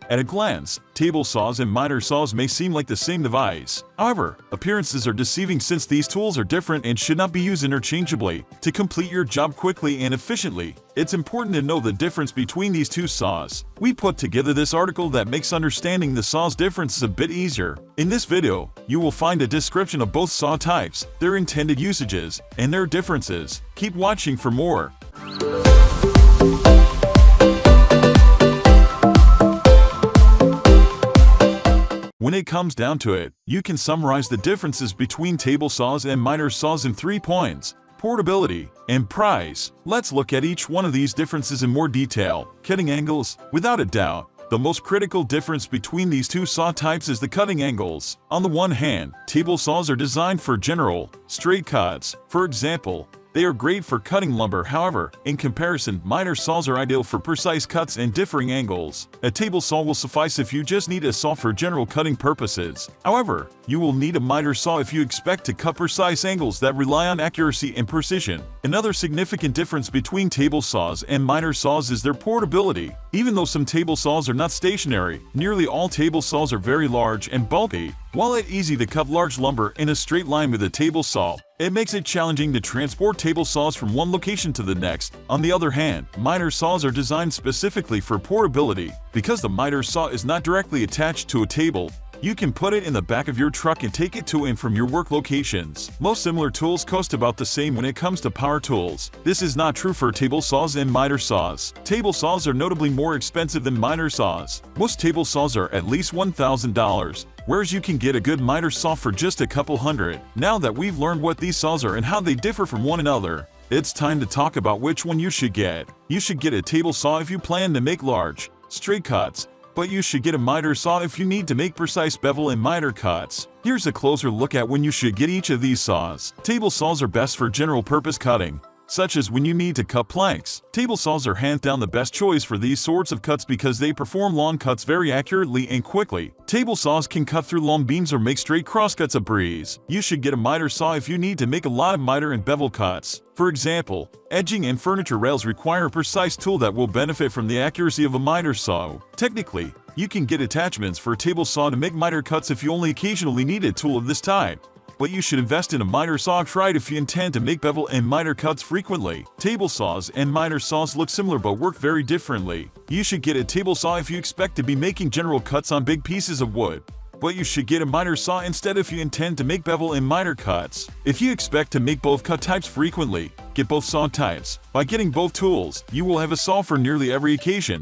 At a glance, table saws and miter saws may seem like the same device. However, appearances are deceiving since these tools are different and should not be used interchangeably. To complete your job quickly and efficiently, it's important to know the difference between these two saws. We put together this article that makes understanding the saws' differences a bit easier. In this video, you will find a description of both saw types, their intended usages, and their differences. Keep watching for more. When it comes down to it, you can summarize the differences between table saws and miter saws in 3 points: portability and price. Let's look at each one of these differences in more detail. Cutting angles. Without a doubt, the most critical difference between these two saw types is the cutting angles. On the one hand, table saws are designed for general, straight cuts. For example, they are great for cutting lumber. However, in comparison, miter saws are ideal for precise cuts and differing angles. A table saw will suffice if you just need a saw for general cutting purposes. However, you will need a miter saw if you expect to cut precise angles that rely on accuracy and precision. Another significant difference between table saws and miter saws is their portability. Even though some table saws are not stationary, nearly all table saws are very large and bulky. While it's easy to cut large lumber in a straight line with a table saw, it makes it challenging to transport table saws from one location to the next. On the other hand, miter saws are designed specifically for portability. Because the miter saw is not directly attached to a table, you can put it in the back of your truck and take it to and from your work locations. Most similar tools cost about the same when it comes to power tools. This is not true for table saws and miter saws. Table saws are notably more expensive than miter saws. Most table saws are at least $1,000. Whereas you can get a good miter saw for just a couple hundred. Now that we've learned what these saws are and how they differ from one another, it's time to talk about which one you should get. You should get a table saw if you plan to make large, straight cuts, but you should get a miter saw if you need to make precise bevel and miter cuts. Here's a closer look at when you should get each of these saws. Table saws are best for general purpose cutting, such as when you need to cut planks. Table saws are hands down the best choice for these sorts of cuts because they perform long cuts very accurately and quickly. Table saws can cut through long beams or make straight crosscuts a breeze. You should get a miter saw if you need to make a lot of miter and bevel cuts. For example, edging and furniture rails require a precise tool that will benefit from the accuracy of a miter saw. Technically, you can get attachments for a table saw to make miter cuts if you only occasionally need a tool of this type. But you should invest in a miter saw outright if you intend to make bevel and miter cuts frequently. Table saws and miter saws look similar but work very differently. You should get a table saw if you expect to be making general cuts on big pieces of wood, but you should get a miter saw instead if you intend to make bevel and miter cuts. If you expect to make both cut types frequently, get both saw types. By getting both tools, you will have a saw for nearly every occasion.